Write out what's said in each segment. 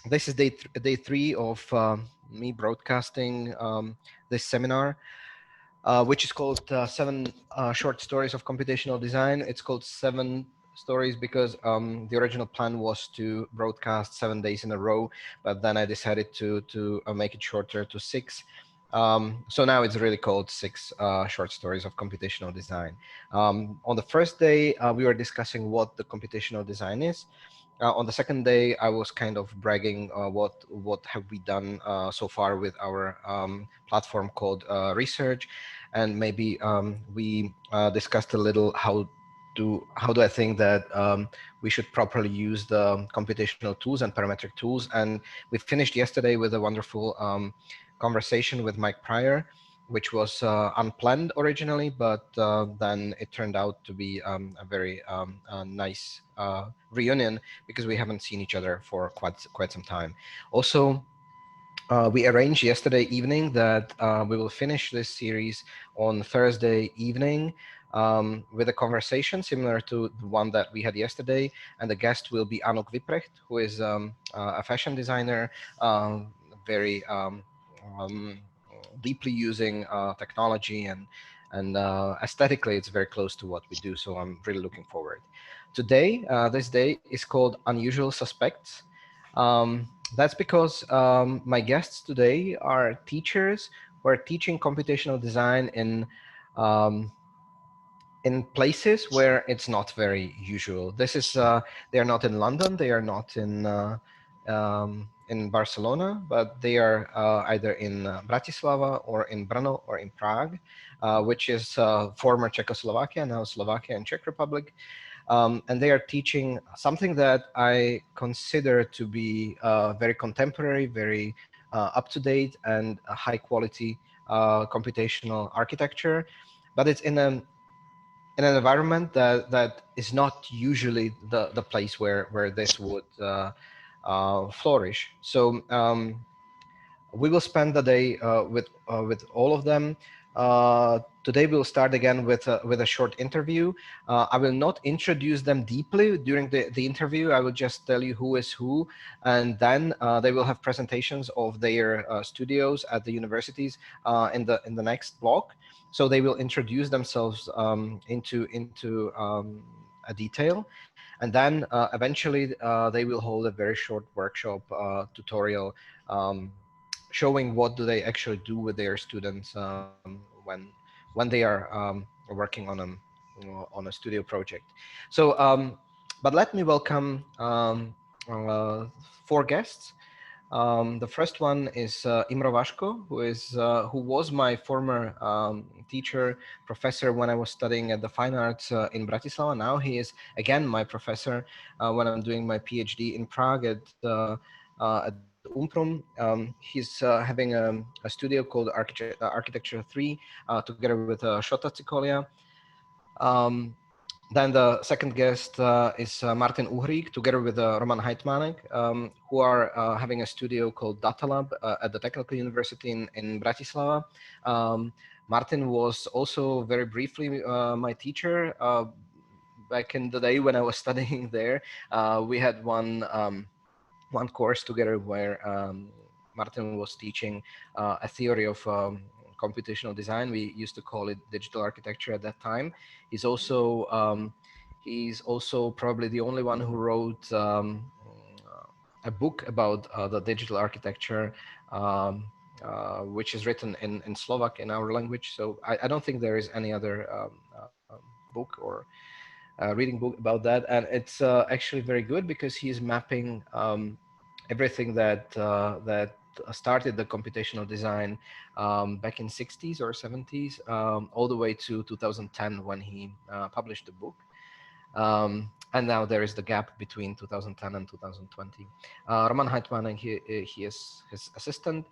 This is day three of me broadcasting this seminar, which is called Seven Short Stories of Computational Design. It's called Seven Stories because the original plan was to broadcast 7 days in a row, but then I decided to make it shorter to 6. So now it's really called Six Short Stories of Computational Design. On the first day, we were discussing what the computational design is. On the second day, I was kind of bragging what have we done so far with our platform called Research, and maybe we discussed a little how do I think that we should properly use the computational tools and parametric tools. And we finished yesterday with a wonderful conversation with Mike Pryor, which was unplanned originally, but then it turned out to be a very nice reunion because we haven't seen each other for quite some time. Also, we arranged yesterday evening that we will finish this series on Thursday evening with a conversation similar to the one that we had yesterday. And the guest will be Anuk Viprecht, who is a fashion designer, very deeply using technology, and aesthetically it's very close to what we do. So I'm really looking forward. Today, this day is called Unusual Suspects. That's because my guests today are teachers who are teaching computational design in places where it's not very usual. This is they are not in London, they are not in Barcelona, but they are either in Bratislava or in Brno or in Prague, which is former Czechoslovakia, now Slovakia and Czech Republic. And they are teaching something that I consider to be very contemporary, very up-to-date and a high-quality computational architecture, but it's in an environment that is not usually the place where this would flourish. So we will spend the day with all of them. Today we'll start again with a short interview. I will not introduce them deeply during the interview. I will just tell you who is who, and then they will have presentations of their studios at the universities in the next block. So they will introduce themselves into a detail, and then eventually they will hold a very short workshop tutorial showing what do they actually do with their students when they are working on a studio project. So, but let me welcome four guests. The first one is Imro Vaško, who was my former teacher, professor when I was studying at the Fine Arts in Bratislava. Now he is again my professor when I'm doing my PhD in Prague at UMPRUM. He's having a studio called Architecture 3 together with Shota Cikolia. Then the second guest is Martin Uhrík, together with Roman Heitmanek, who are having a studio called Data Lab at the Technical University in Bratislava. Martin was also very briefly my teacher back in the day when I was studying there. We had one course together where Martin was teaching a theory of computational design. We used to call it digital architecture at that time. He's also probably the only one who wrote a book about the digital architecture, which is written in Slovak, in our language. So I don't think there is any other book or reading book about that, and it's actually very good because he's mapping everything that started the computational design back in 60s or 70s all the way to 2010 when he published the book. And now there is the gap between 2010 and 2020. Roman Heitmanek, he is his assistant.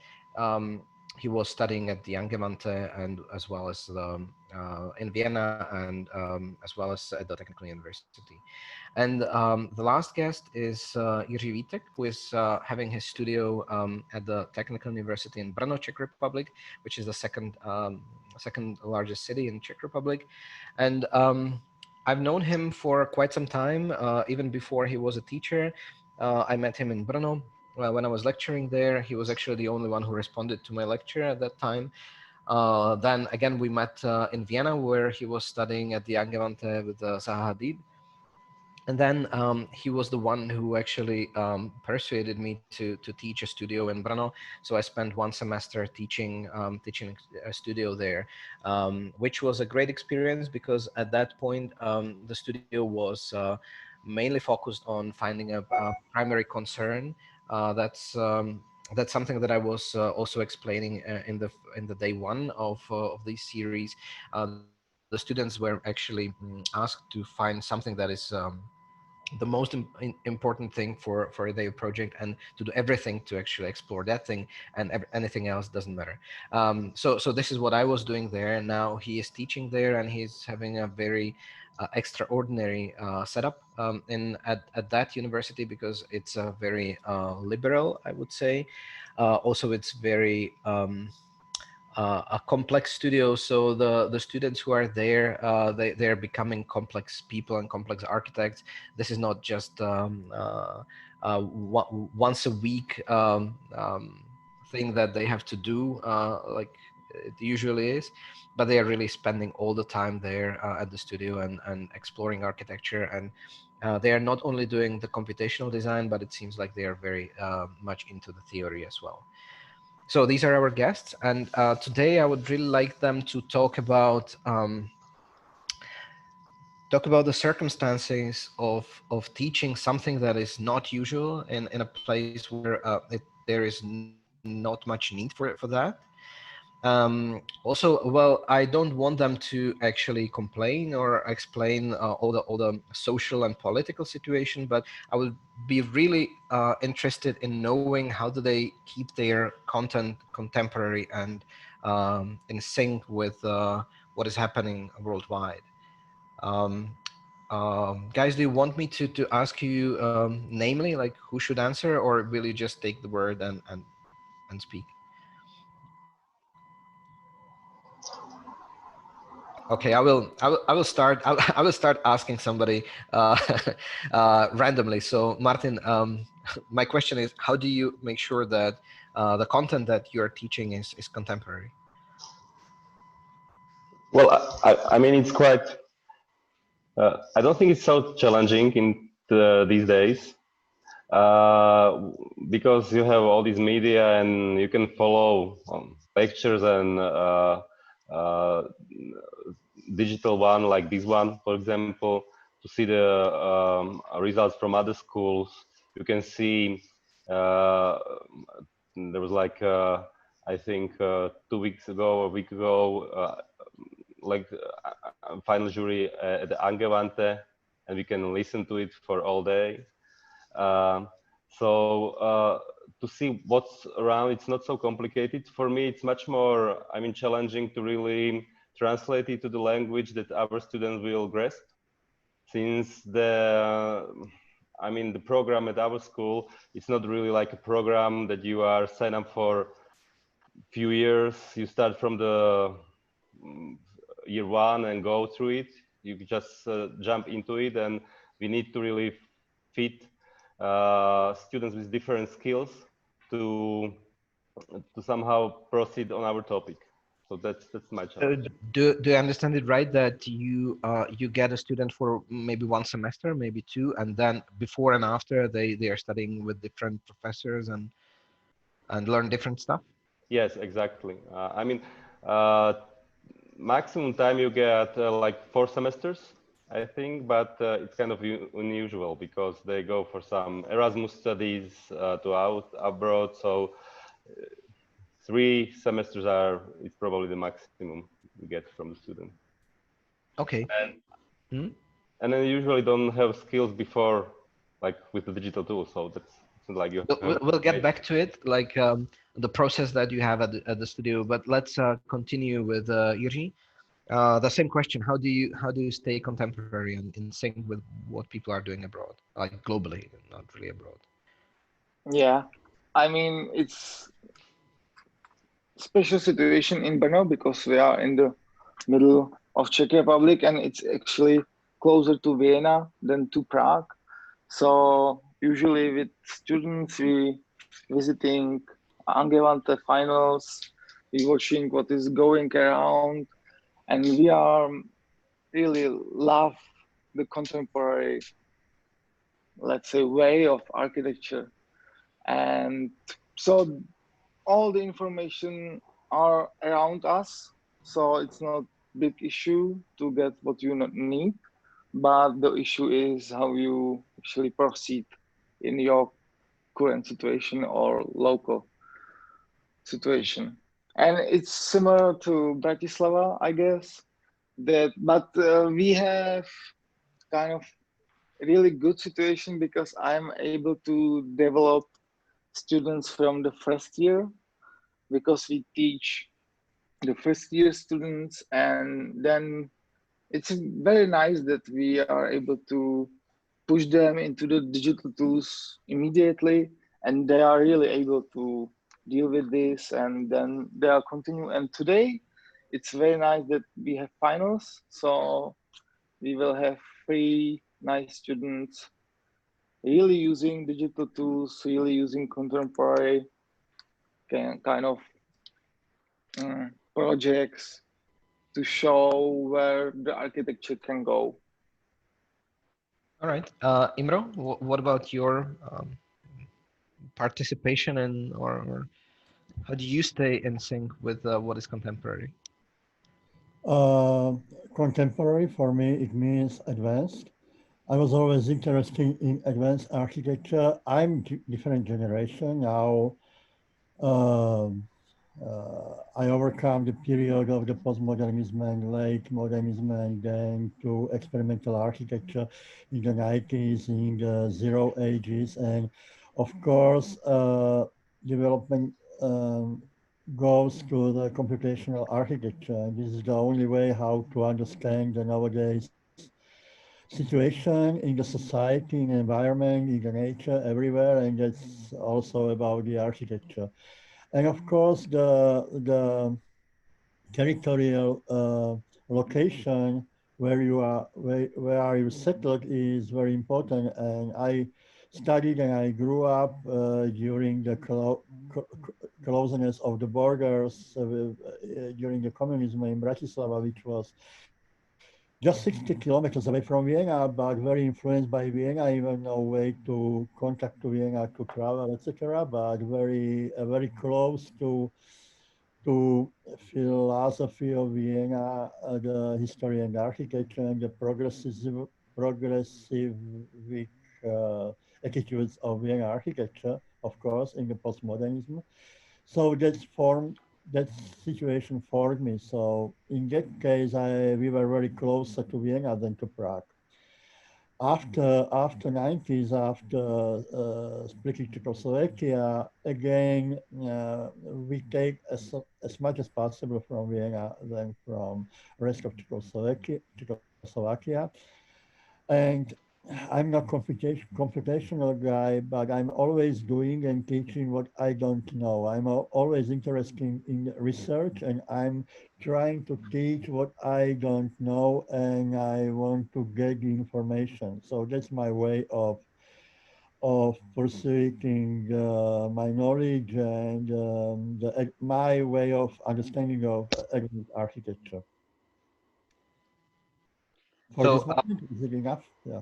He was studying at the Angewandte and as well as in Vienna and as well as at the Technical University. And the last guest is Jiří Vítek, who is having his studio at the Technical University in Brno, Czech Republic, which is the second largest city in Czech Republic. And I've known him for quite some time, even before he was a teacher. I met him in Brno when I was lecturing there. He was actually the only one who responded to my lecture at that time. Then again, we met in Vienna, where he was studying at the Angewandte with Zaha Hadid. And then he was the one who actually persuaded me to teach a studio in Brno. So I spent 1 semester teaching a studio there, which was a great experience, because at that point the studio was mainly focused on finding a primary concern. That's something that I was also explaining in the day one of this series. The students were actually asked to find something that is the most important thing for their project, and to do everything to actually explore that thing, and anything else doesn't matter. So this is what I was doing there. Now he is teaching there, and he's having a very extraordinary setup at that university, because it's a very liberal, I would say. Also, it's very a complex studio, so the students who are there, they're becoming complex people and complex architects. This is not just once a week thing that they have to do, like it usually is, but they are really spending all the time there at the studio, and exploring architecture. And they are not only doing the computational design, but it seems like they are very much into the theory as well. So these are our guests, and today I would really like them to talk about the circumstances of teaching something that is not usual in a place where there is not much need for that. Also, well, I don't want them to actually complain or explain all the social and political situation, but I would be really interested in knowing how do they keep their content contemporary and in sync with what is happening worldwide. Um, Guys, do you want me to ask you namely, like who should answer, or will you just take the word and speak? Okay, I will start. I will start asking somebody randomly. So, Martin, my question is, how do you make sure that the content that you are teaching is contemporary? Well, I mean, it's quite. I don't think it's so challenging in these days because you have all these media and you can follow lectures and digital one like this one, for example, to see the results from other schools. You can see there was like I think 2 weeks ago or a week ago like final jury at the Angewandte, and we can listen to it for all day. So to see what's around, it's not so complicated. For me, it's much more, I mean, challenging to really translate it to the language that our students will grasp. Since I mean, the program at our school, it's not really like a program that you are signed up for few years. You start from the year one and go through it. You just jump into it, and we need to really fit students with different skills to somehow proceed on our topic. So that's my challenge. Do I understand it right that you get a student for maybe 1 semester, maybe 2, and then before and after they are studying with different professors and learn different stuff? Yes, exactly. I mean, maximum time you get like 4 semesters, I think, but it's kind of unusual because they go for some Erasmus studies to abroad. So 3 semesters it's probably the maximum you get from the student. Okay. And then you usually don't have skills before, like with the digital tools. So that's not like you have. We'll get back to it, like the process that you have at the studio. But let's continue with Jiří. The same question: how do you stay contemporary and in sync with what people are doing abroad, like globally, not really abroad? Yeah, I mean, it's special situation in Brno because we are in the middle of Czech Republic, and it's actually closer to Vienna than to Prague. So usually with students, we visiting Angewandte finals, we watching what is going around, and we are really love the contemporary, let's say, way of architecture. And so all the information are around us, so it's not big issue to get what you need, but the issue is how you actually proceed in your current situation or local situation. And it's similar to Bratislava, I guess, that, but we have kind of really good situation because I'm able to develop students from the first year, because we teach the first year students, and then it's very nice that we are able to push them into the digital tools immediately, and they are really able to deal with this, and then they are continue. And today it's very nice that we have finals, so we will have 3 nice students really using digital tools, really using contemporary kind of projects to show where the architecture can go. All right. Imro, what about your participation in, or how do you stay in sync with what is contemporary? Contemporary for me, it means advanced. I was always interested in advanced architecture. I'm different generation now. I overcome the period of the postmodernism and late modernism, and then to experimental architecture in the 90s, in the zero ages. And of course, development goes to the computational architecture. And this is the only way how to understand the nowadays situation in the society, in the environment, in the nature, everywhere. And that's also about the architecture. And of course, the territorial location where are you settled is very important. And I studied and I grew up during the closeness of the borders during the communism in Bratislava, which was just 60 kilometers away from Vienna, but very influenced by Vienna, even no way to contact to Vienna, to travel, etc. But very close to philosophy of Vienna, the history and architecture, and the progressive attitudes of Vienna architecture, of course, in the postmodernism. So that situation formed me. So in that case, we were very closer to Vienna than to Prague. After 90s, after splitting Czechoslovakia, again we take as much as possible from Vienna than from rest of Czechoslovakia. And I'm not computational guy, but I'm always doing and teaching what I don't know. I'm always interested in research, and I'm trying to teach what I don't know, and I want to get the information. So that's my way of pursuing my knowledge and my way of understanding of architecture. For So this moment, is it enough? Yeah.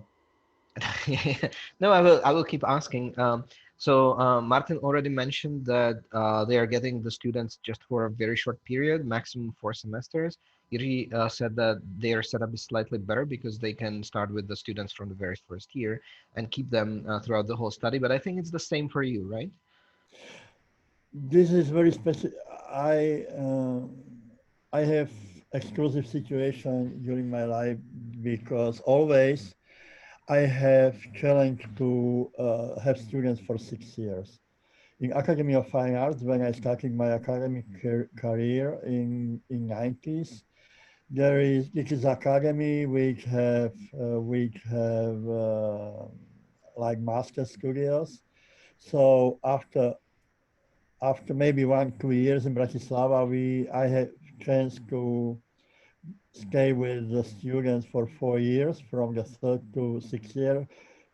no, I will keep asking. Martin already mentioned that they are getting the students just for a very short period, maximum 4 semesters. Jiří said that their setup is slightly better because they can start with the students from the very first year and keep them throughout the whole study. But I think it's the same for you, right? This is very specific. I have exclusive situation during my life because always I have challenged to have students for 6 years. In Academy of Fine Arts, when I started my academic career in 90s, it is academy which have like master studios. So after maybe 1-2 years in Bratislava, I had chance to stay with the students for 4 years, from the third to 6th year,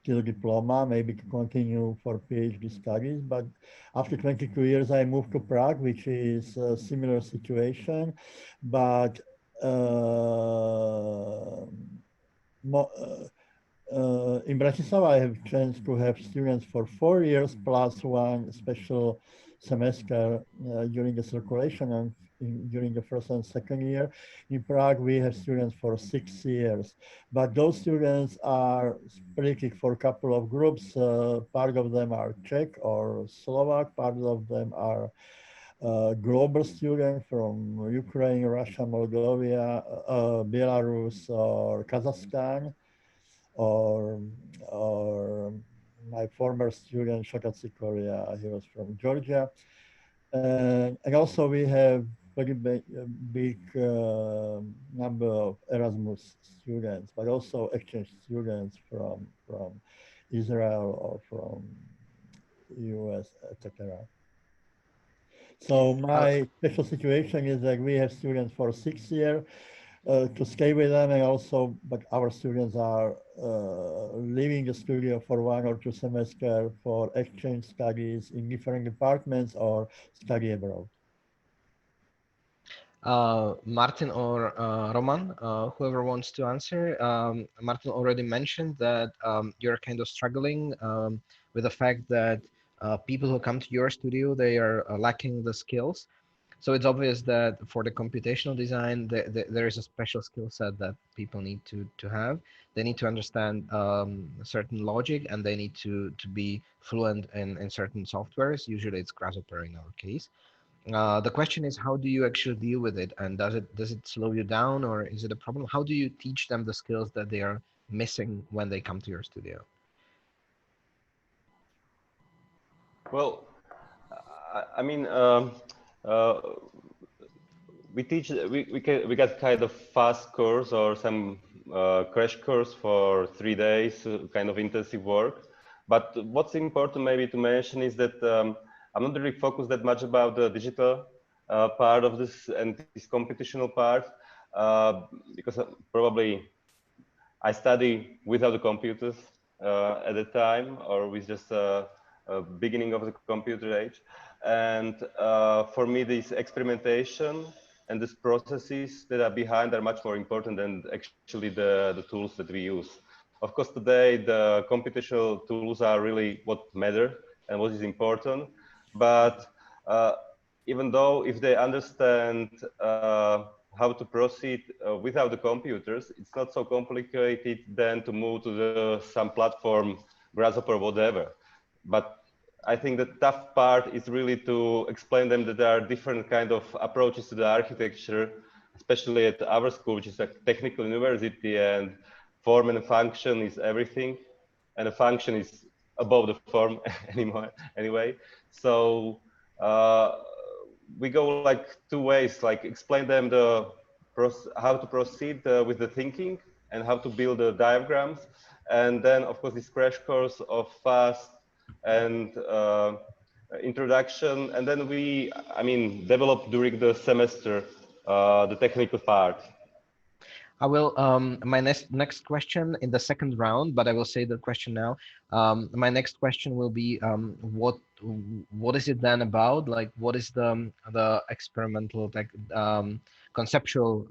till diploma, maybe to continue for PhD studies. But after 22 years, I moved to Prague, which is a similar situation. But in Bratislava, I have chance to have students for 4 years plus one special semester during the circulation and during the first and second year. In Prague, we have students for 6 years, but those students are split for a couple of groups. Part of them are Czech or Slovak, part of them are global students from Ukraine, Russia, Moldova, Belarus, or Kazakhstan, or my former student, Shakatsi Korea, he was from Georgia. And also we have very big number of Erasmus students, but also exchange students from Israel or from US, etc. So my special situation is that we have students for 6 years to stay with them, and also, but our students are leaving the studio for 1 or 2 semesters for exchange studies in different departments or study abroad. Martin or Roman, whoever wants to answer. Martin already mentioned that you're kind of struggling with the fact that people who come to your studio, they are lacking the skills. So it's obvious that for the computational design, there is a special skill set that people need to have. They need to understand certain logic, and they need to be fluent in certain softwares. Usually it's Grasshopper in our case. The question is, how do you actually deal with it, and does it slow you down, or is it a problem? How do you teach them the skills that they are missing when they come to your studio? Well, I mean, we got kind of fast course or some crash course for 3 days, kind of intensive work. But what's important maybe to mention is that I'm not really focused that much about the digital part of this and this computational part, because probably I study without the computers at the time, or with just beginning of the computer age. And for me, this experimentation and these processes that are behind are much more important than actually the tools that we use. Of course, today the computational tools are really what matter and what is important. But even though if they understand how to proceed without the computers, it's not so complicated then to move to some platform, Grasshopper, whatever. But I think the tough part is really to explain them that there are different kind of approaches to the architecture, especially at our school, which is a technical university, and form and function is everything, and a function is above the form anyway. So we go like 2 ways, like explain them how to proceed with the thinking and how to build the diagrams. And then of course this crash course of fast and introduction. And then I mean, develop during the semester the technical part. I will, my next question in the second round, but I will say the question now. My next question will be, what is it then about? Like, what is the experimental, like, conceptual,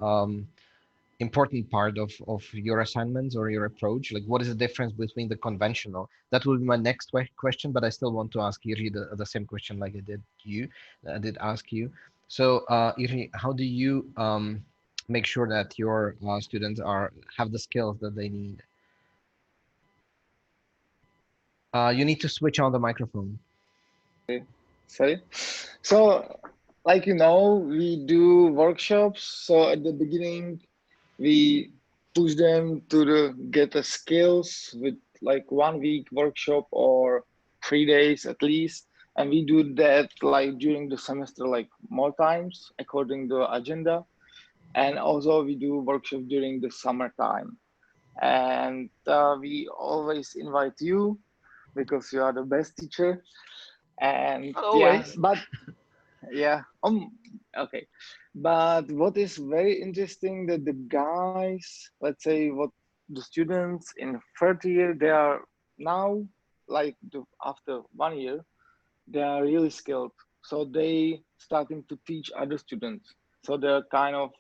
important part of your assignments or your approach? Like, what is the difference between the conventional? That will be my next question, but I still want to ask Jiří the same question like I did ask you. So, Jiří, how do you make sure that your students have the skills that they need? You need to switch on the microphone. Sorry. So, like we do workshops. So at the beginning, we push them to get the skills with like 1 week workshop or 3 days at least. And we do that like during the semester, like more times according to the agenda. And also we do workshops during the summertime. And we always invite you because you are the best teacher. And always. yeah, but yeah, okay. But what is very interesting that the guys, let's say what the students in third year, they are now, like after 1 year, they are really skilled. So they starting to teach other students. So they're kind of,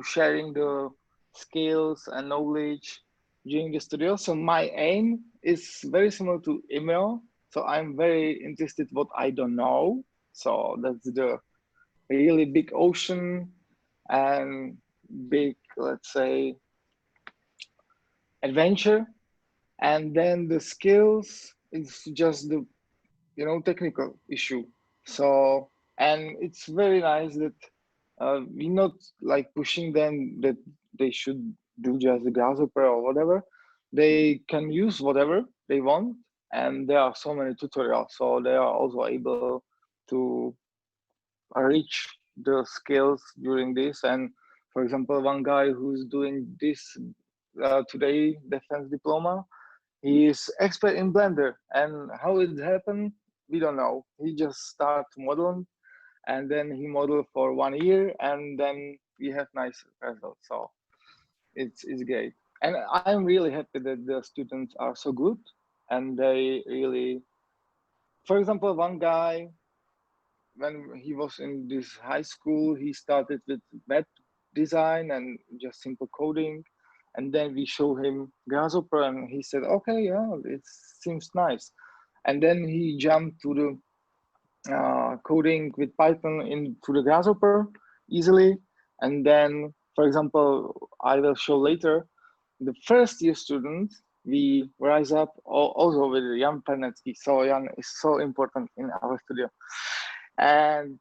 sharing the skills and knowledge during the studio. So my aim is very similar to Imro. So I'm very interested what I don't know. So that's the really big ocean and big, let's say, adventure. And then the skills is just the technical issue. So, and it's very nice that we're not like pushing them that they should do just the grasshopper or whatever. They can use whatever they want, and there are so many tutorials, so they are also able to reach the skills during this. And for example, one guy who's doing this today defense diploma, he is expert in Blender, and how it happened, we don't know. He just start modeling, and then he modeled for 1 year, and then we have nice results. So it's great, and I'm really happy that the students are so good, and they really, for example, one guy, when he was in this high school, he started with web design and just simple coding. And then we show him Grasshopper, and he said, okay, yeah, it seems nice. And then he jumped to the coding with Python into the Grasshopper easily. And then, for example, I will show later, the first year student, we rise up also with Ján Pernecký. So Ján is so important in our studio. And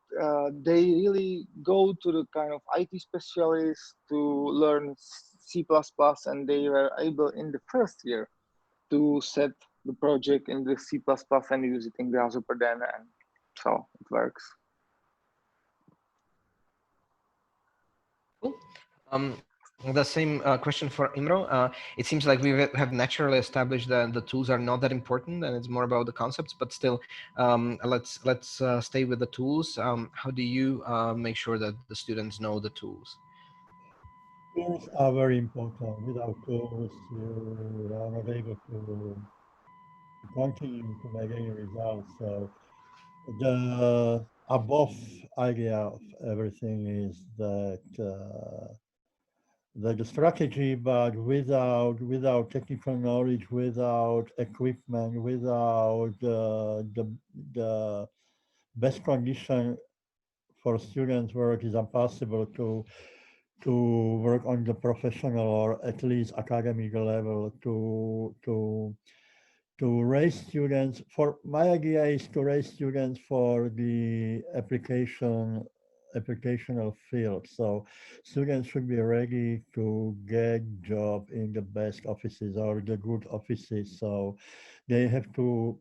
they really go to the kind of IT specialists to learn C++, and they were able in the first year to set the project in the C++ and use it in Grasshopper then, and so it works. Cool. The same question for Imro. It seems like we have naturally established that the tools are not that important, and it's more about the concepts. But still, let's stay with the tools. How do you make sure that the students know the tools? Tools are very important. Without tools, you are not able to continue to make any results. So the above idea of everything is that the strategy, but without technical knowledge, without equipment, without the best condition for students' work, is impossible to work on the professional or at least academic level to raise students. For my idea is to raise students for the applicational field. So students should be ready to get job in the best offices or the good offices. So they have to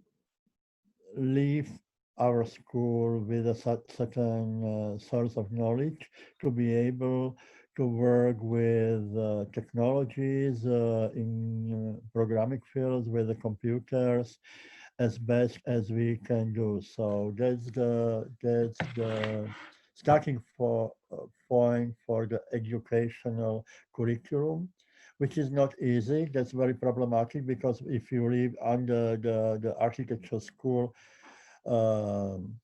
leave our school with a certain source of knowledge to be able to work with technologies in programming fields with the computers as best as we can do. So that's the starting point for the educational curriculum, which is not easy. That's very problematic because if you live under the architecture school, um,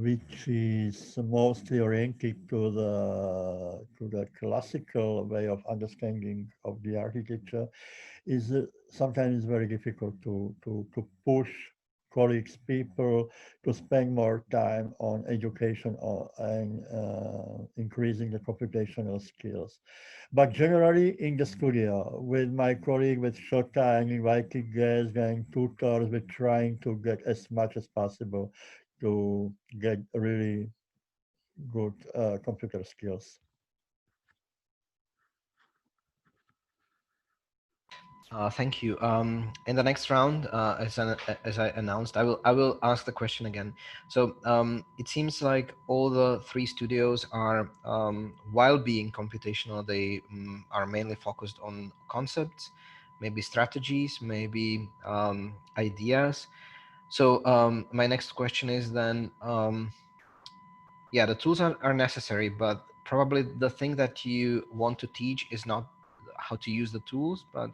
which is mostly oriented to the classical way of understanding of the architecture, is sometimes very difficult to push colleagues, people to spend more time on education and increasing the computational skills. But generally in the studio, with my colleague, with Shota and invited guests and tutors, we're trying to get as much as possible to get really good computer skills. Thank you. In the next round, as I announced, I will ask the question again. So it seems like all the three studios are, while being computational, they are mainly focused on concepts, maybe strategies, maybe ideas. So my next question is then, yeah, the tools are necessary, but probably the thing that you want to teach is not how to use the tools, but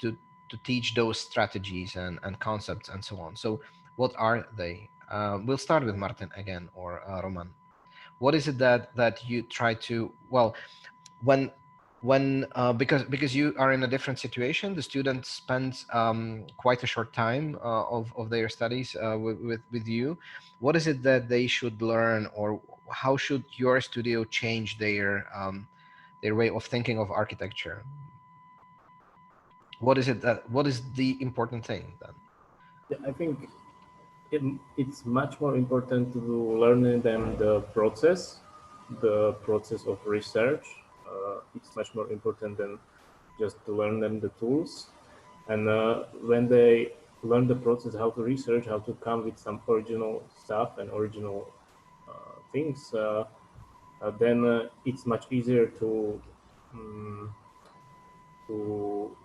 to teach those strategies and concepts and so on. So what are they? We'll start with Martin again, or Roman. What is it that you try to, well, when because you are in a different situation, the student spends quite a short time of their studies with you. What is it that they should learn, or how should your studio change their way of thinking of architecture? What is it that, what is the important thing then? Yeah, I think it's much more important to learn them the process of research. It's much more important than just to learn them the tools. And when they learn the process, how to research, how to come with some original stuff and original things, then it's much easier to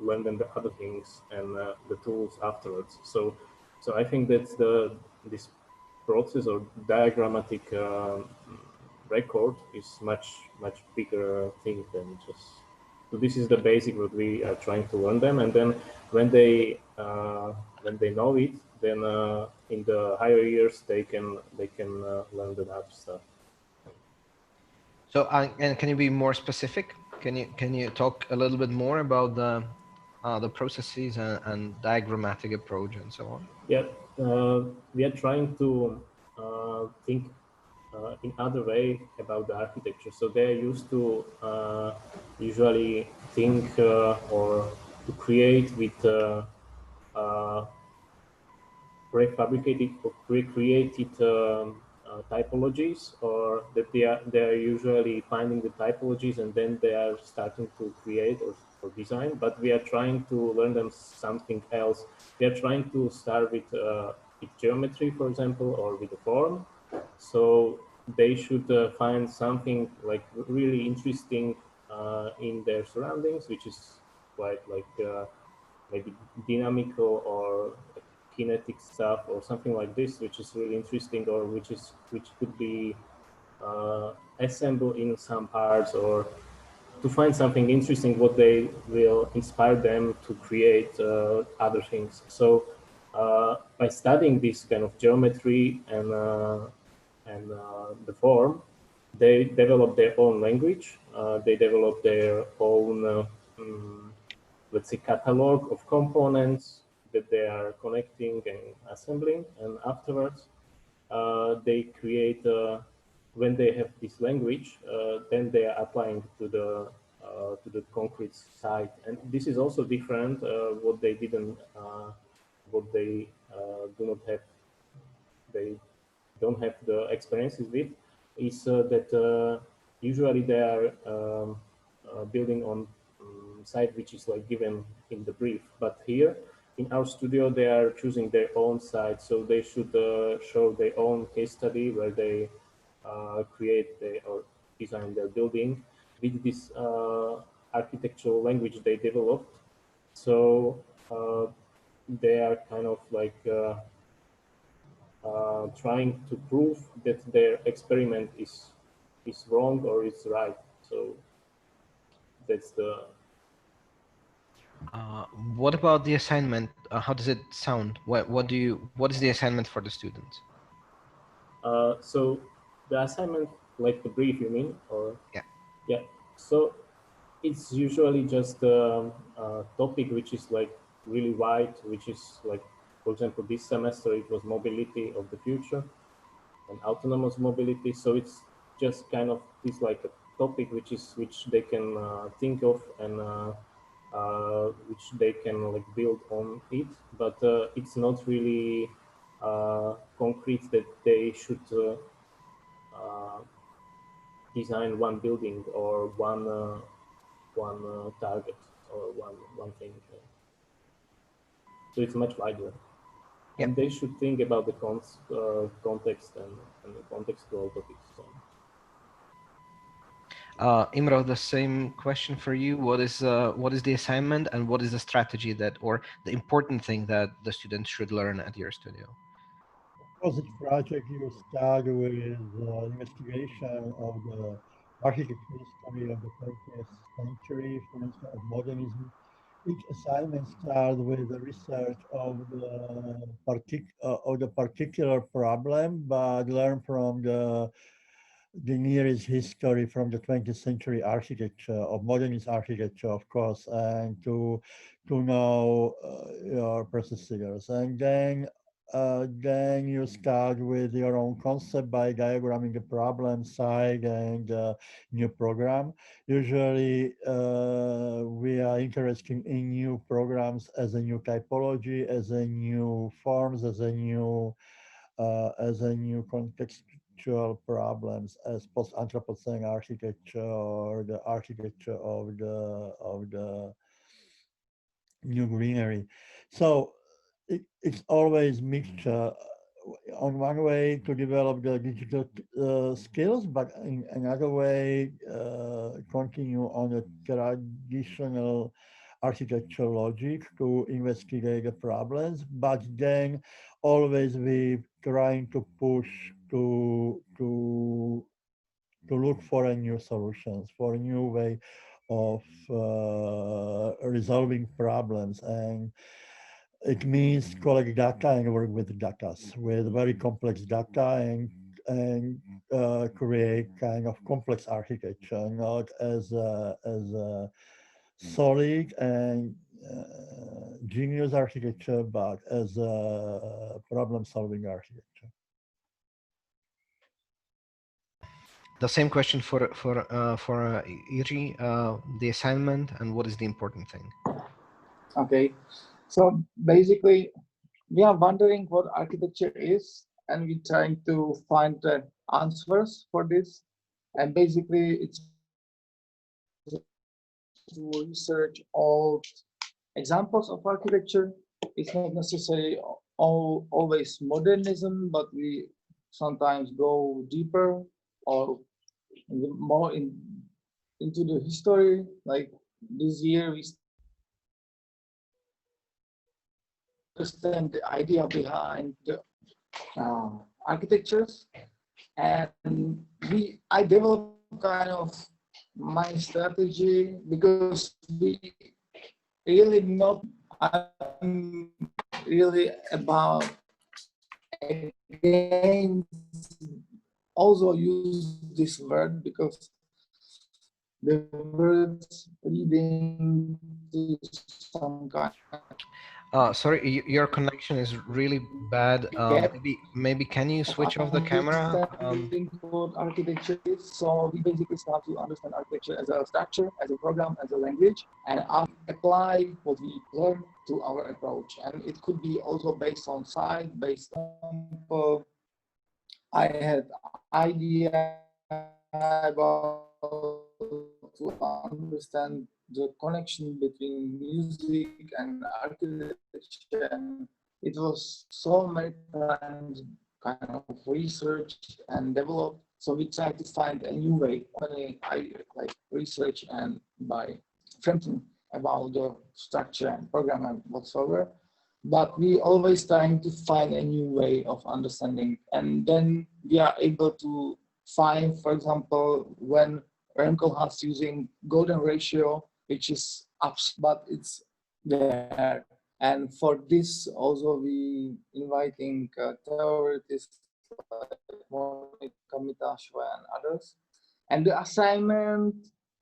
learn them the other things and the tools afterwards. So I think that's this process or diagrammatic record is much bigger thing than just. So this is the basic what we are trying to learn them, and then when they know it, then in the higher years they can learn the other stuff. So and can you be more specific? Can you talk a little bit more about the processes and diagrammatic approach and so on? Yeah, we are trying to think in other way about the architecture. So they're used to usually think or to create with prefabricated or pre-created typologies, or that they are usually finding the typologies and then they are starting to create or design. But we are trying to learn them something else. We are trying to start with geometry, for example, or with the form. So they should find something like really interesting in their surroundings, which is quite like maybe dynamical or kinetic stuff or something like this, which is really interesting, or which could be assembled in some parts, or to find something interesting what they will inspire them to create other things. So by studying this kind of geometry and the form, they develop their own language. They develop their own let's say catalog of components that they are connecting and assembling, and afterwards they create when they have this language, then they are applying to the concrete site. And this is also different what they didn't what they do not have, they don't have the experiences with, is that usually they are building on site which is like given in the brief. But here in our studio, they are choosing their own site, so they should show their own case study where they create or design their building with this architectural language they developed. So they are kind of like trying to prove that their experiment is wrong or is right. So that's the. What about the assignment? How does it sound? What is the assignment for the students? So the assignment, like the brief, you mean, or Yeah. Yeah. So it's usually just a topic which is like really wide, which is like, for example, this semester it was mobility of the future and autonomous mobility. So it's just kind of this like a topic which they can think of and which they can like build on it, but it's not really concrete that they should design one building or one target or one thing. So it's much wider. Yeah. And they should think about the context and the contextual topics. So. Imro, the same question for you. What is the assignment, and what is the strategy that, or the important thing that the students should learn at your studio? Of course, each project you start with investigation of the architectural history of the 20th century, for instance, of modernism, each assignment starts with the research of the particular problem, but learn from the nearest history from the 20th century architecture, of modernist architecture, of course, and to know your procedures. And then you start with your own concept by diagramming the problem side and new program. Usually, we are interested in new programs as a new typology, as a new forms, as a new contextual problems, as post-Anthropocene architecture or the architecture of the new greenery. So it's always mixture. On one way to develop the digital skills, but in another way continue on a traditional architecture logic to investigate the problems, but then always we trying to push to look for a new solutions, for a new way of resolving problems. And it means collect data and work with data, with very complex data, and create kind of complex architecture, not as a solid and genius architecture, but as a problem-solving architecture. The same question for Jiří, the assignment and what is the important thing? Okay, so basically we are wondering what architecture is, and we're trying to find the answers for this. And basically it's to research all examples of architecture. It's not necessarily always modernism, but we sometimes go deeper or more into the history. Like this year we understand the idea behind the architectures, and I developed kind of my strategy because we really not, I'm really about again also use this word because the words leading to some kind Sorry, your connection is really bad. Maybe can you switch off the camera? what architecture is. So we basically start to understand architecture as a structure, as a program, as a language, and apply what we learn to our approach. And it could be also based on site, based on I had idea about to understand the connection between music and architecture. And it was so many times kind of research and developed. So we tried to find a new way. I like research and by thinking about the structure and program and whatsoever. But we always trying to find a new way of understanding. And then we are able to find, for example, when Remco using golden ratio, which is up, but it's there. And for this also we inviting theorists like Komitashva and others. And the assignment,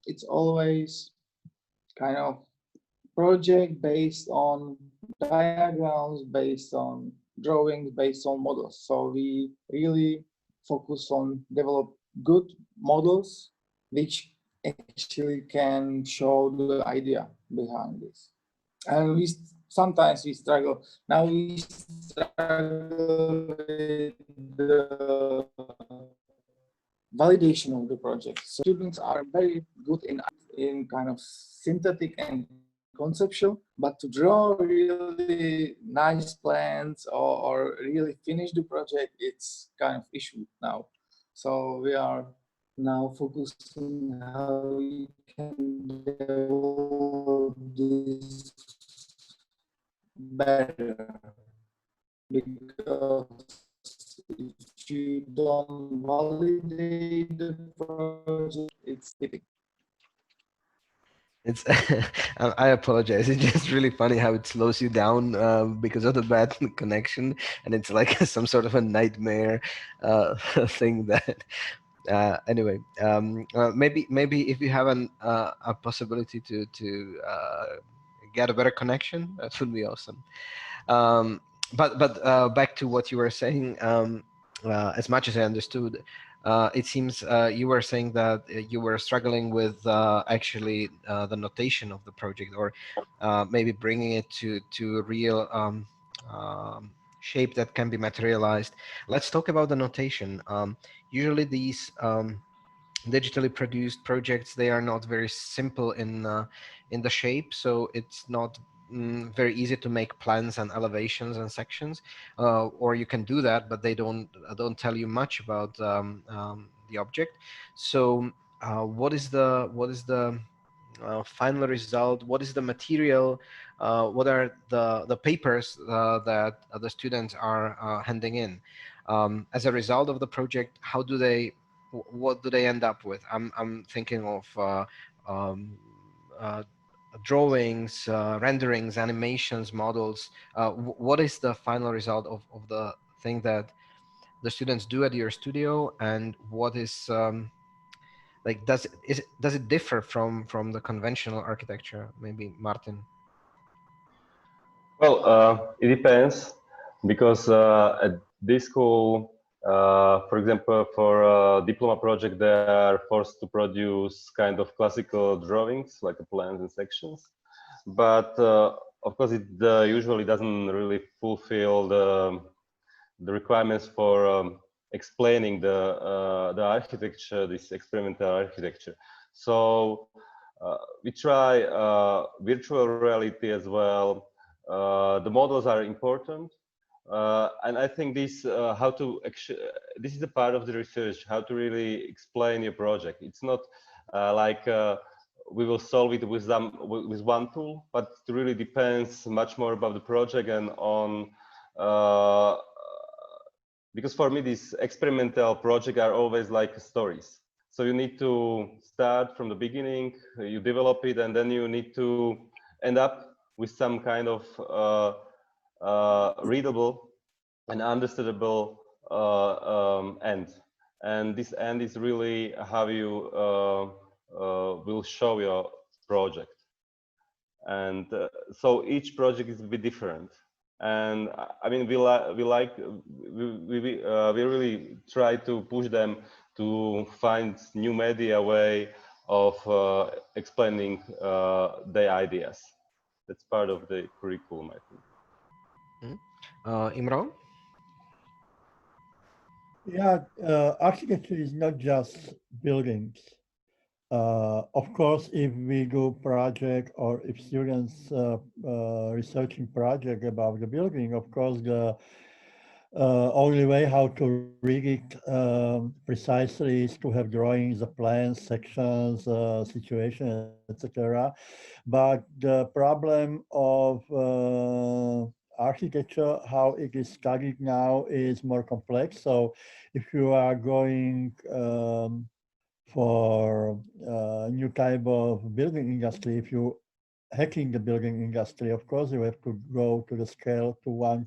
it's always kind of project based on diagrams, based on drawings, based on models. So we really focus on develop good models which actually can show the idea behind this. And we sometimes we struggle. Now we struggle with the validation of the project. So students are very good in kind of synthetic and conceptual, but to draw really nice plans or really finish the project, it's kind of issue now. So we are now focusing how we can develop this better, because if you don't validate the project, it's typical. It's I apologize. It's just really funny how it slows you down because of the bad connection, and it's like some sort of a nightmare thing that. Anyway, maybe if you have a possibility to get a better connection, that would be awesome. But back to what you were saying. As much as I understood, it seems you were saying that you were struggling with actually the notation of the project, or maybe bringing it to a real shape that can be materialized. Let's talk about the notation. Usually these digitally produced projects, they are not very simple in the shape, so it's not very easy to make plans and elevations and sections, or you can do that, but they don't tell you much about the object. So what is the final result? What is the material? What are the papers that the students are handing in as a result of the project? How do they, what do they end up with? I'm thinking of um, uh, drawings, renderings, animations, models. What is the final result of the thing that the students do at your studio, and what is like, does it differ from the conventional architecture? Maybe Martin. Well, it depends because at this school, for example, for a diploma project, they are forced to produce kind of classical drawings, like plans and sections. But of course, it usually doesn't really fulfill the requirements for explaining the architecture, this experimental architecture. So we try virtual reality as well. The models are important, and I think this this is a part of the research, how to really explain your project. It's not like we will solve it with one tool, but it really depends much more about the project and on because for me these experimental projects are always like stories. So you need to start from the beginning, you develop it, and then you need to end up with some kind of readable and understandable end. And this end is really how you will show your project. And so each project is a bit different. And I mean, we really try to push them to find new media way of explaining their ideas. That's part of the curriculum, I think. Imro? Yeah, architecture is not just buildings. Of course, if we do project or if students researching project about the building, of course, the only way how to read it precisely is to have drawings, the plans, sections, situation, etc. But the problem of architecture, how it is studied now, is more complex. So if you are going for a new type of building industry, if you hacking the building industry, of course, you have to go to the scale to one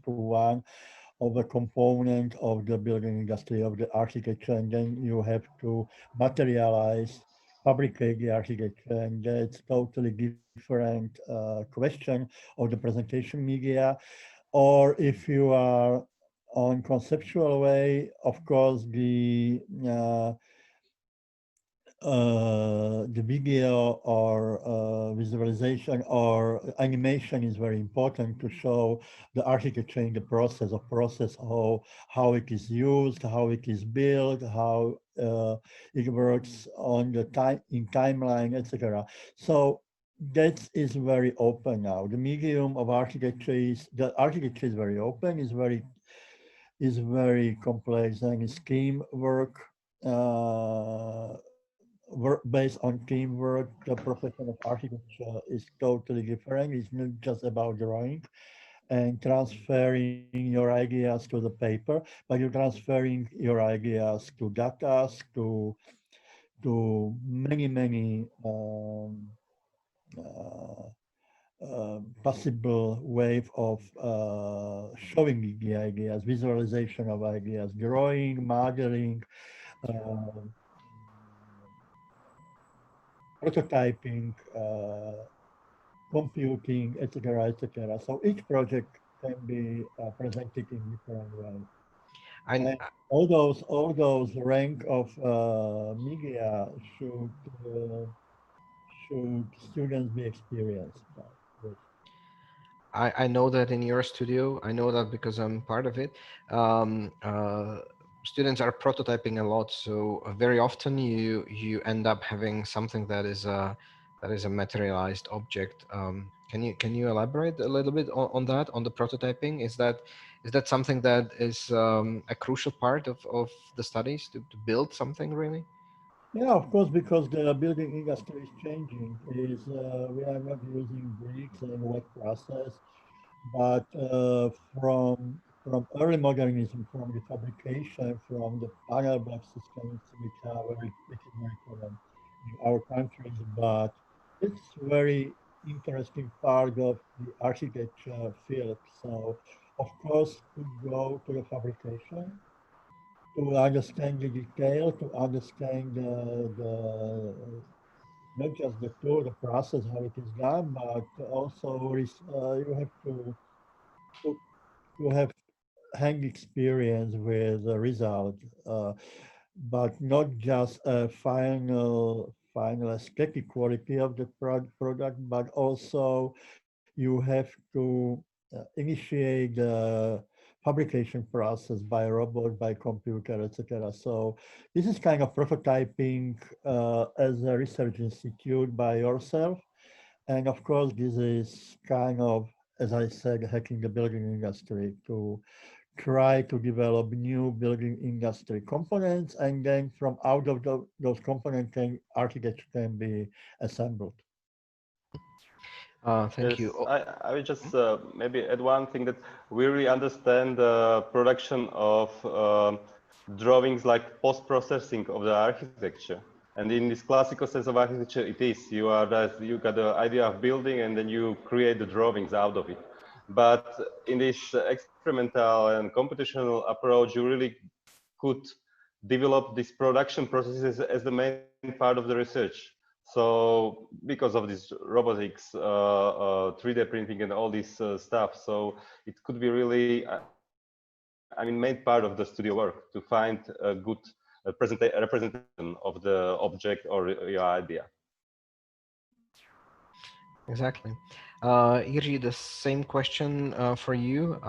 of a component of the building industry, of the architecture, and then you have to materialize, fabricate the architecture, and that's totally different question of the presentation media. Or if you are on conceptual way, of course, the video or visualization or animation is very important to show the architecture in the process, how it is used, how it is built, how it works on the timeline, etc. So that is very open now. The medium of architecture is, the architecture is very open, is very complex, and scheme work. Work based on teamwork. The profession of architecture is totally different. It's not just about drawing and transferring your ideas to the paper, but you're transferring your ideas to data, to many possible way of showing the ideas, visualization of ideas, drawing, modeling, prototyping, computing, etc., etc. So each project can be presented in different ways. And all those rank of media should students be experienced with. I know that in your studio, I know that because I'm part of it. Students are prototyping a lot, so very often you end up having something that is a materialized object. Can you elaborate a little bit on that, on the prototyping? Is that something that is a crucial part of the studies to build something really? Yeah, of course, because the building industry is changing. We are not using bricks and wet process, but from early modernism, from the fabrication, from the panel block systems, which is very common in our countries, but it's very interesting part of the architecture field. So, of course, to go to the fabrication, to understand the detail, to understand not just the tool, the process, how it is done, but also you have to have hand experience with the result, but not just a final aesthetic quality of the product, but also you have to initiate the fabrication process by robot, by computer, etc. So this is kind of prototyping as a research institute by yourself. And of course, this is kind of, as I said, hacking the building industry to try to develop new building industry components, and then from out of those components, architecture can be assembled. Thank Yes, you. I would just maybe add one thing, that we really understand the production of drawings like post-processing of the architecture. And in this classical sense of architecture, it is. You got the idea of building and then you create the drawings out of it. But in this experimental and computational approach, you really could develop these production processes as the main part of the research. So because of this robotics, 3D printing and all this stuff, so it could be really, I mean, main part of the studio work to find a good representation of the object or your idea. Exactly. Jiří, the same question for you.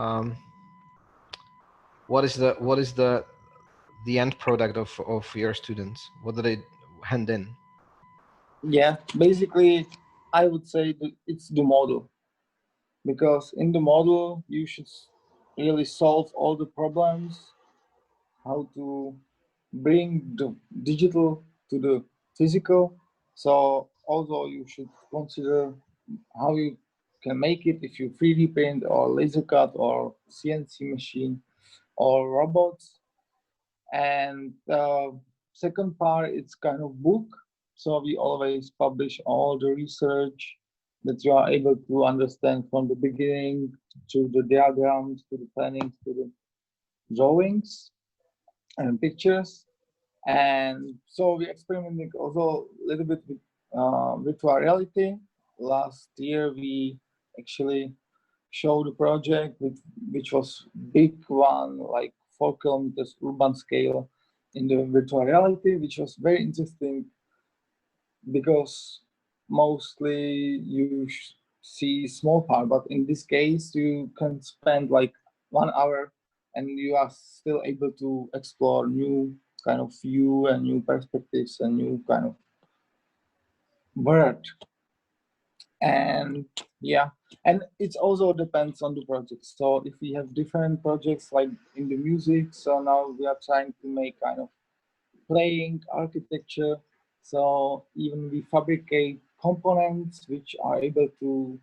What is the end product of your students? What do they hand in? Yeah, basically, I would say that it's the model, because in the model you should really solve all the problems, how to bring the digital to the physical. So also you should consider how you can make it, if you 3D print or laser cut or CNC machine or robots. And second part, it's kind of book. So we always publish all the research that you are able to understand from the beginning to the diagrams, to the plannings, to the drawings and pictures. And so we experimented also a little bit with virtual reality. Last year we actually showed a project which was big one, like 4 kilometers urban scale in the virtual reality, which was very interesting because mostly you see small part, but in this case you can spend like 1 hour and you are still able to explore new kind of view and new perspectives and new kind of world. And yeah, and it also depends on the project. So if we have different projects like in the music, so now we are trying to make kind of playing architecture. So even we fabricate components which are able to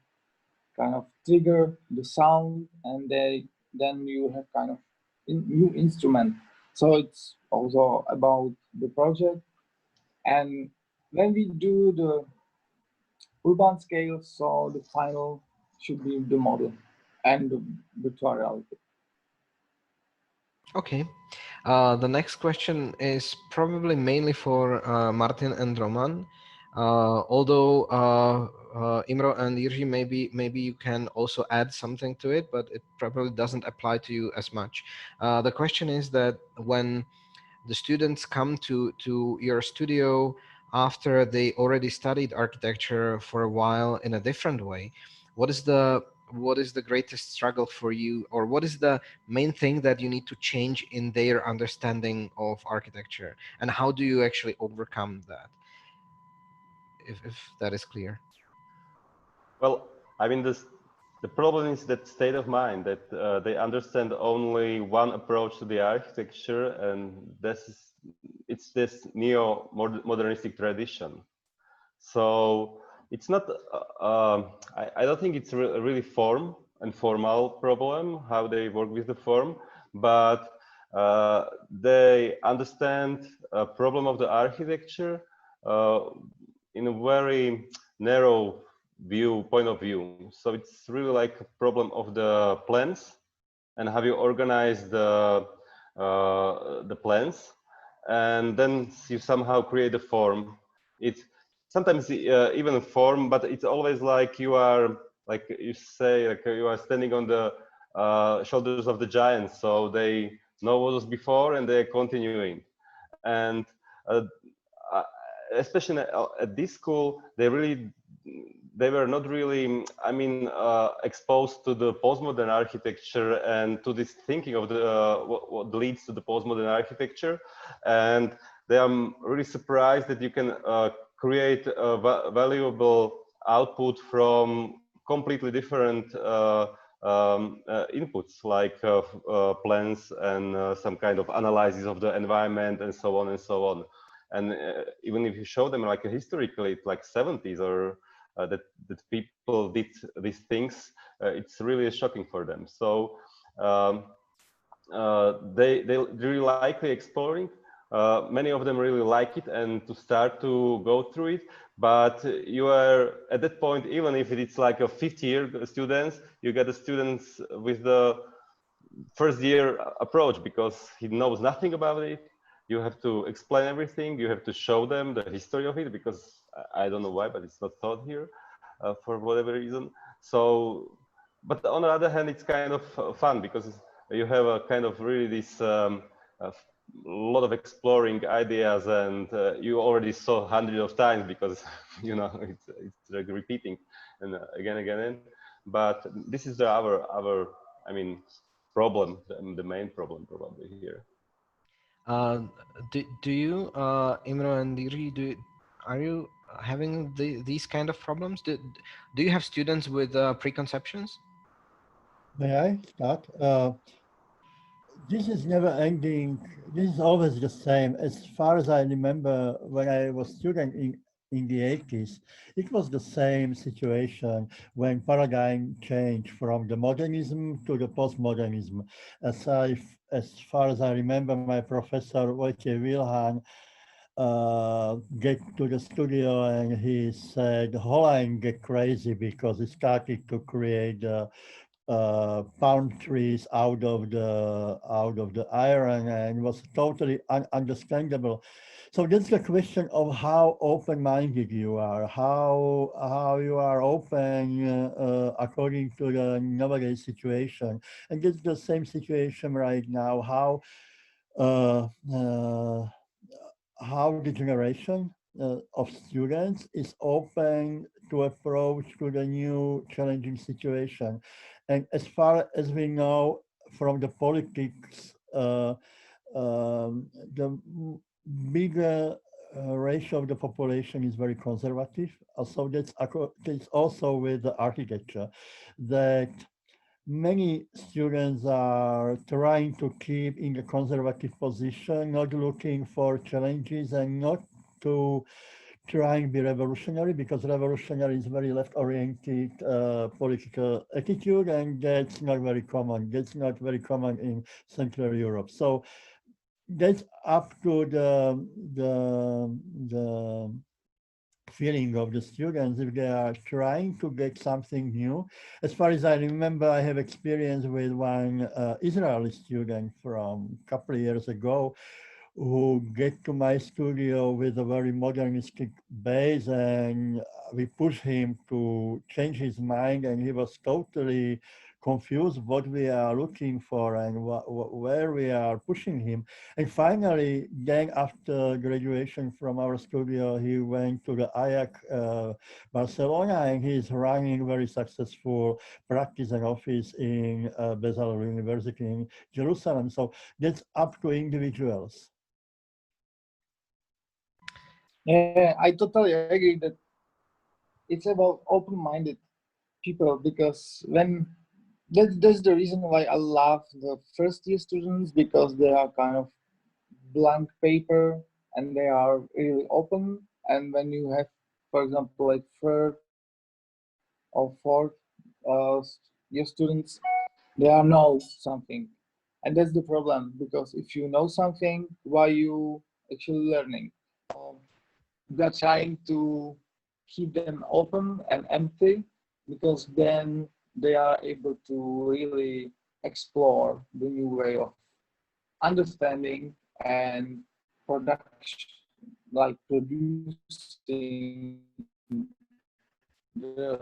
kind of trigger the sound, and then you have kind of new instrument. So it's also about the project. And when we do the urban scale, so the final should be the model and the virtual reality. Okay. The next question is probably mainly for Martin and Roman. Although Imro and Jiří, maybe you can also add something to it, but it probably doesn't apply to you as much. The question is that when the students come to your studio after they already studied architecture for a while in a different way, what is the greatest struggle for you, or what is the main thing that you need to change in their understanding of architecture, and how do you actually overcome that, if that is clear? Well, I mean, the problem is that state of mind that they understand only one approach to the architecture, and it's this neo-modernistic tradition. So it's not, I don't think it's a really form and formal problem, how they work with the form, but they understand a problem of the architecture in a very narrow point of view. So it's really like a problem of the plans and how you organize the plans, and then you somehow create a form. It's sometimes even a form, but it's always like you are, like you say, like you are standing on the shoulders of the giants. So they know what was before and they're continuing. And especially at this school, they were not really, I mean, exposed to the postmodern architecture and to this thinking of the what leads to the postmodern architecture. And they are really surprised that you can create a valuable output from completely different inputs, like plans and some kind of analysis of the environment and so on and so on. And even if you show them like historically, like 70s or that people did these things, it's really shocking for them. So they really like the exploring. Many of them really like it and to start to go through it. But you are at that point, even if it's like a fifth year students, you get the students with the first year approach because he knows nothing about it. You have to explain everything. You have to show them the history of it because I don't know why, but it's not taught here for whatever reason. So, but on the other hand, it's kind of fun because you have a kind of really this lot of exploring ideas, and you already saw hundreds of times because you know it's like repeating and again. But this is our I mean problem, the main problem probably here. Do you, Imro and Jiří, are you having these kind of problems? Do you have students with preconceptions? May I start? This is never ending. This is always the same. As far as I remember, when I was student in the 80s, it was the same situation when paradigm changed from the modernism to the postmodernism. As far as I remember, my professor Wojciech Wilhan get to the studio and he said, Holland get crazy because he started to create palm trees out of the iron, and it was totally understandable. So that's the question of how open-minded you are, how you are open according to the nowadays situation, and that's the same situation right now. How the generation of students is open to approach to the new challenging situation. And as far as we know from the politics, the bigger ratio of the population is very conservative. So that's also with the architecture, that many students are trying to keep in a conservative position, not looking for challenges and not to trying to be revolutionary, because revolutionary is very left-oriented political attitude, and that's not very common. That's not very common in Central Europe. So that's up to the feeling of the students if they are trying to get something new. As far as I remember, I have experience with one Israeli student from a couple of years ago who get to my studio with a very modernistic base, and we pushed him to change his mind, and he was totally confused what we are looking for and where we are pushing him. And finally, then after graduation from our studio, he went to the IAC Barcelona, and he's running very successful practice and office in Bezalel University in Jerusalem. So that's up to individuals. Yeah, I totally agree that it's about open-minded people, because when that's the reason why I love the first year students, because they are kind of blank paper and they are really open. And when you have, for example, like third or fourth year students, they are know something, and that's the problem, because if you know something, why you actually learning? They're trying to keep them open and empty, because then they are able to really explore the new way of understanding and production, like producing the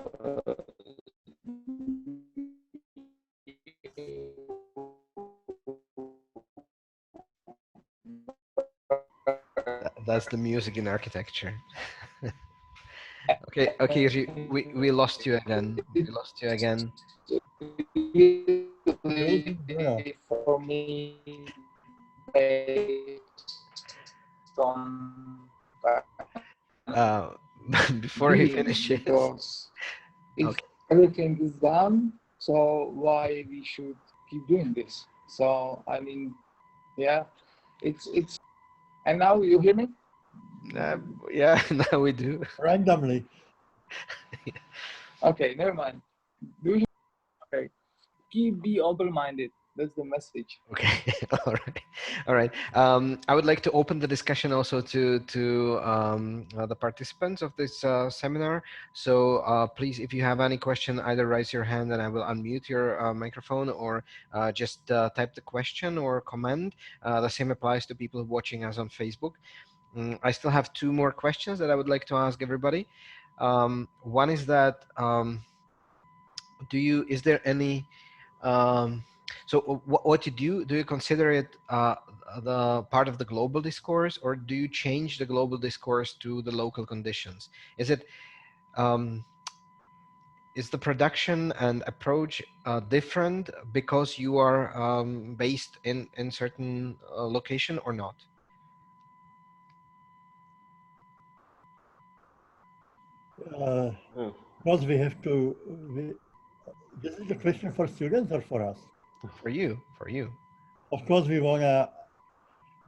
That's the music in architecture. Okay, okay, Jiří, we lost you again. We lost you again. for me based on Before he finishes. because if Okay. everything is done, so why we should keep doing this? So I mean, yeah, it's and now you hear me? Yeah, now we do. Randomly. Okay, never mind. Do you okay? Be open-minded. That's the message. Okay, all right, all right. I would like to open the discussion also to the participants of this seminar. So please, if you have any question, either raise your hand and I will unmute your microphone, or just type the question or comment. The same applies to people watching us on Facebook. I still have two more questions that I would like to ask everybody. One is that is there any so what you do you consider it the part of the global discourse, or do you change the global discourse to the local conditions? Is it is the production and approach different because you are based in certain location or not? Because we have to, this is a question for students or for us? For you, for you. Of course, we want to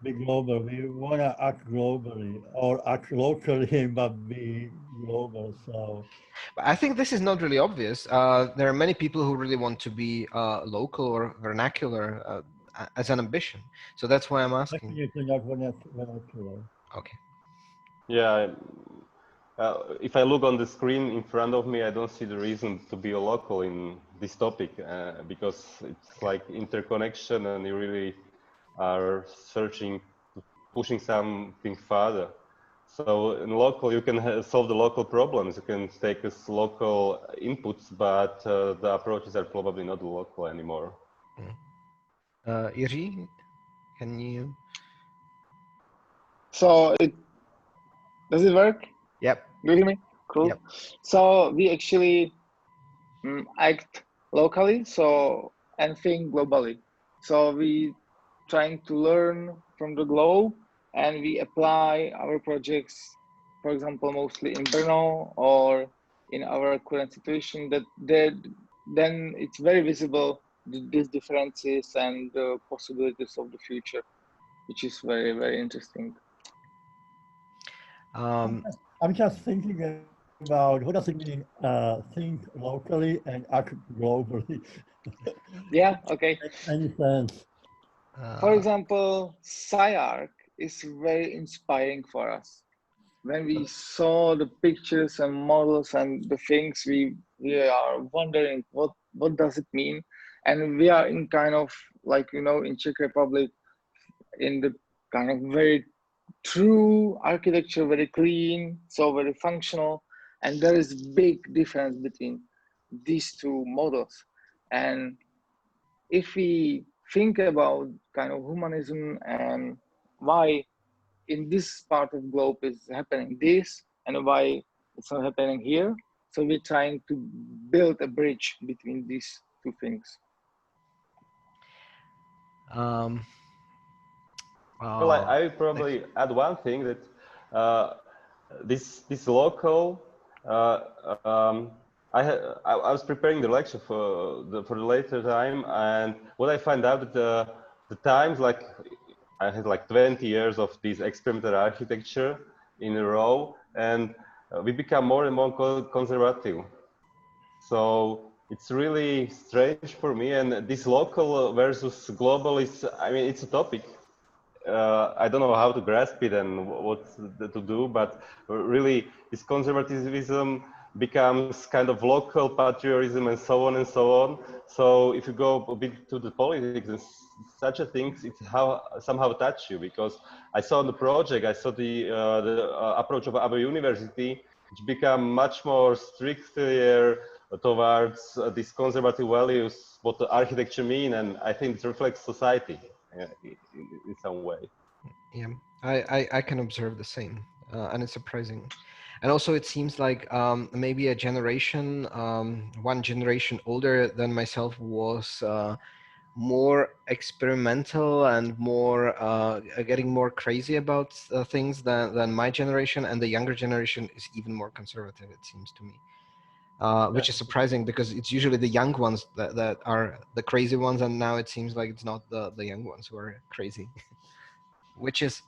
be global. We want to act globally, or act locally, but be global. So I think this is not really obvious. There are many people who really want to be local or vernacular as an ambition. So that's why I'm asking. definitely not vernacular. Okay. Yeah. If I look on the screen in front of me, I don't see the reason to be a local in this topic because it's like interconnection, and you really are searching, pushing something further. So in local, you can solve the local problems. You can take as local inputs, but the approaches are probably not local anymore. Jiří, can you? So does it work? Yep. Do you hear me? Cool. Yep. So we actually act locally, so and think globally. So we trying to learn from the globe, and we apply our projects, for example, mostly in Brno or in our current situation. Then it's very visible these differences and the possibilities of the future, which is very, very interesting. I'm just thinking about what does it mean, think locally and act globally. Yeah, okay. Any sense? For example, SciArc is very inspiring for us. when we saw the pictures and models and the things, we are wondering what does it mean, and we are in kind of like, you know, in Czech Republic, in the kind of very true architecture, very clean, so very functional, and there is big difference between these two models. And if we think about kind of humanism and why in this part of globe is happening this and why it's not happening here, so we're trying to build a bridge between these two things. Well, I would probably add one thing that this local. I was preparing the lecture for the later time, and what I find out that the times, like I had like 20 years of this experimental architecture in a row, and we become more and more conservative. So it's really strange for me, and this local versus global is, I mean, it's a topic. I don't know how to grasp it and what to do, but really this conservatism becomes kind of local patriotism and so on and so on. So if you go a bit to the politics and such a things, it's somehow touch you, because I saw in the project, I saw the approach of our university, which become much more stricter towards these conservative values, what the architecture mean, and I think it reflects society in some way. Yeah, I can observe the same, and it's surprising. And also it seems like maybe a generation, one generation older than myself was more experimental and more getting more crazy about things than my generation, and the younger generation is even more conservative, it seems to me. Which is surprising, because it's usually the young ones that are the crazy ones, and now it seems like it's not the young ones who are crazy. Which is,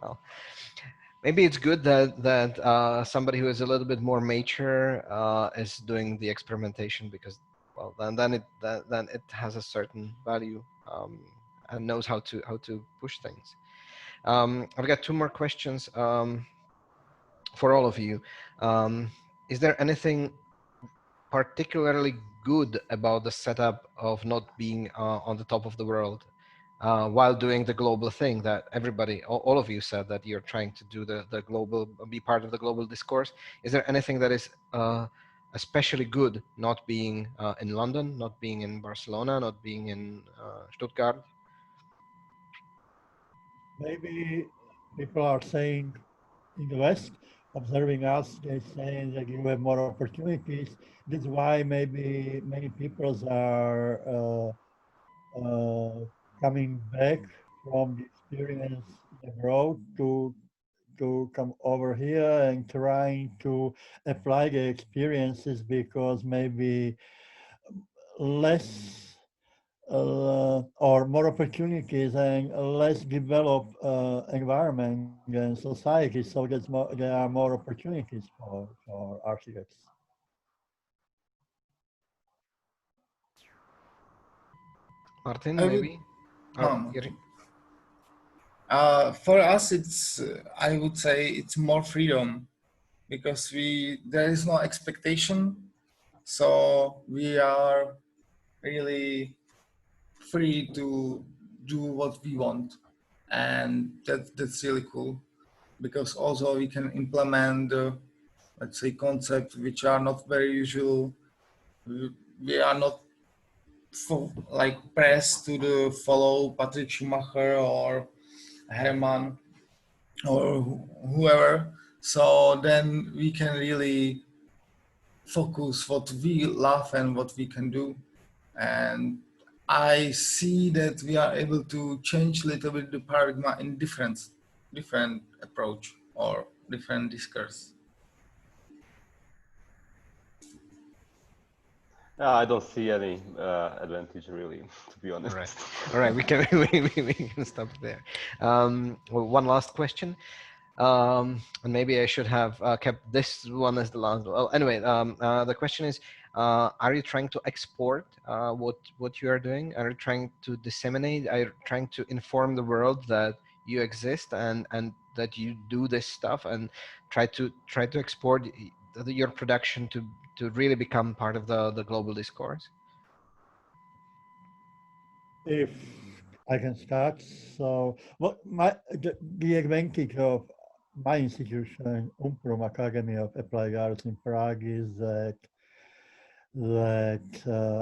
well, maybe it's good that somebody who is a little bit more mature is doing the experimentation, because, well, then it has a certain value, and knows how to push things. I've got two more questions for all of you. Is there anything particularly good about the setup of not being on the top of the world while doing the global thing that everybody, all of you said that you're trying to do the global, be part of the global discourse? Is there anything that is especially good not being in London, not being in Barcelona, not being in Stuttgart? Maybe people are saying in the West, observing us, they're saying that you have more opportunities. That's why maybe many people are coming back from the experience abroad to come over here and trying to apply the experiences, because maybe less or more opportunities and less developed environment and society. So there are more opportunities for architects. Martin, maybe? For us, it's I would say it's more freedom, because there is no expectation, so we are really free to do what we want, and that's really cool, because also we can implement let's say concepts which are not very usual. We are not like pressed to follow Patrick Schumacher or Herman or whoever. So then we can really focus what we love and what we can do. And I see that we are able to change a little bit the paradigm in different approach or different discourse. I don't see any advantage, really, to be honest. All right. We can stop there. Well, one last question. And maybe I should have kept this one as the last. Well, anyway, the question is, are you trying to export what you are doing? Are you trying to disseminate? Are you trying to inform the world that you exist and that you do this stuff and try to export your production to really become part of the global discourse? If I can start, so what the advantage of my institution, UMPRUM Academy of Applied Arts in Prague, is that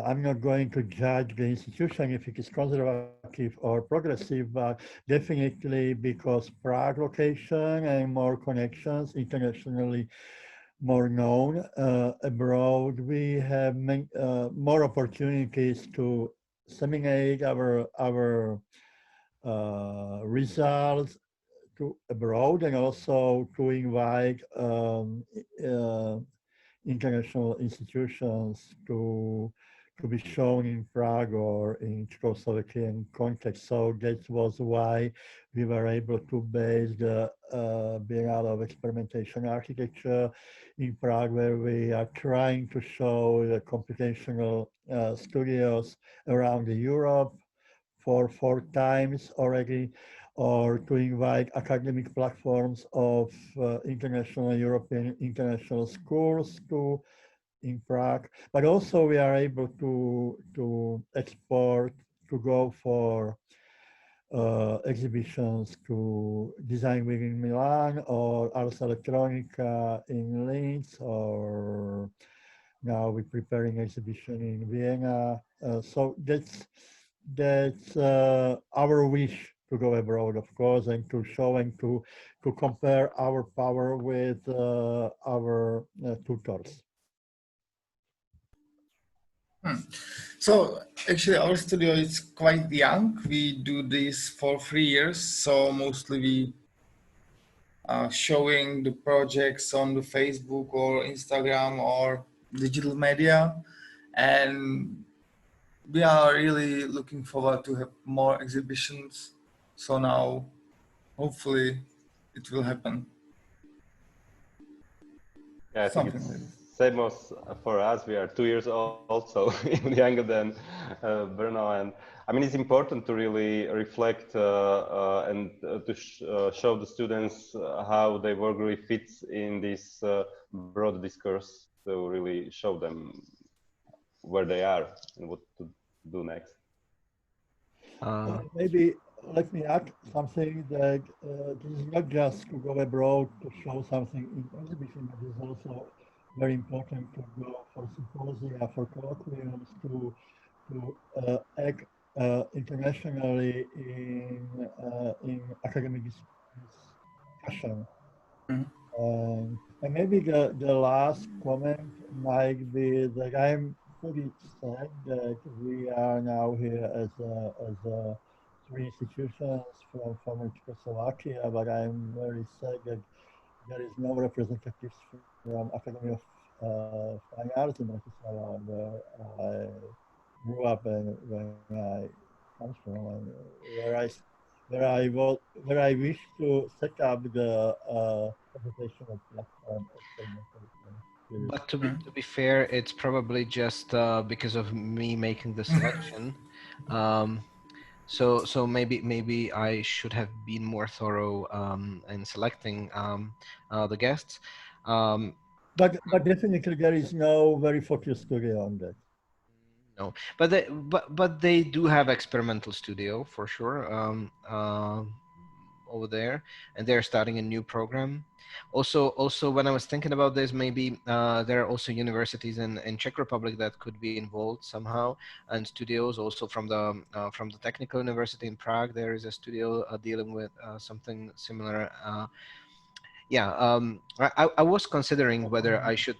I'm not going to judge the institution if it is conservative or progressive, but definitely because Prague location and more connections, internationally more known abroad, we have more opportunities to disseminate our results to abroad, and also to invite international institutions to be shown in Prague or in Czechoslovakian context. So that was why we were able to base the Biennale of Experimentation Architecture in Prague, where we are trying to show the computational studios around Europe for 4 times already, or to invite academic platforms of international European international schools in Prague. But also we are able to export, to go for exhibitions to Design Week in Milan or Ars Electronica in Linz, or now we're preparing exhibition in Vienna. So that's our wish to go abroad, of course, and to show and to compare our power with our tutors. So actually our studio is quite young. We do this for 3 years. So mostly we are showing the projects on the Facebook or Instagram or digital media. And we are really looking forward to have more exhibitions. So now hopefully it will happen. Yeah, I think it's same as for us. We are 2 years old, so even younger than Brno. And I mean, it's important to really reflect and to show the students how their work really fits in this broad discourse, to really show them where they are and what to do next. Maybe let me add something, that this is not just to go abroad to show something in exhibition, but it's also very important to go for symposia, for colloquiums, to act internationally in academic discussion. And maybe the last comment might be that I'm pretty sad that we are now here as a 3 institutions from former Czechoslovakia, but I'm very sad that there is no representatives from Academy of Fine Arts in Bratislava, where I grew up and where I come from, and where I wish to set up the computational platform. But to be fair, it's probably just because of me making the selection. So maybe I should have been more thorough in selecting the guests. But definitely there is no very focused studio on that. No, but they do have experimental studio for sure over there, and they're starting a new program. Also, when I was thinking about this, maybe there are also universities in Czech Republic that could be involved somehow, and studios also from the Technical University in Prague. There is a studio dealing with something similar. Yeah, I was considering whether I should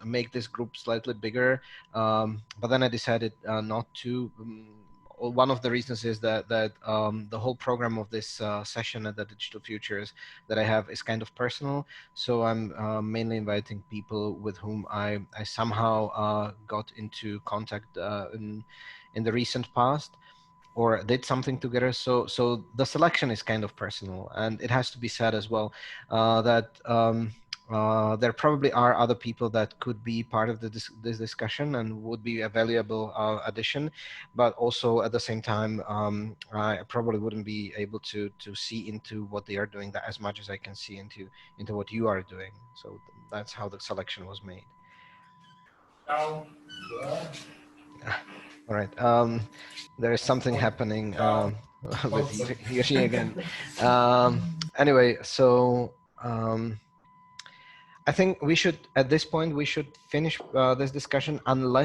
make this group slightly bigger, but then I decided not to. One of the reasons is that the whole program of this session at the Digital Futures that I have is kind of personal. So I'm mainly inviting people with whom I somehow got into contact in the recent past, or did something together. So the selection is kind of personal, and it has to be said as well that there probably are other people that could be part of this discussion and would be a valuable addition, but also at the same time, I probably wouldn't be able to see into what they are doing that as much as I can see into what you are doing. So that's how the selection was made. All right. There is something happening with Jiří again. Anyway, so I think we should, at this point, we should finish this discussion unless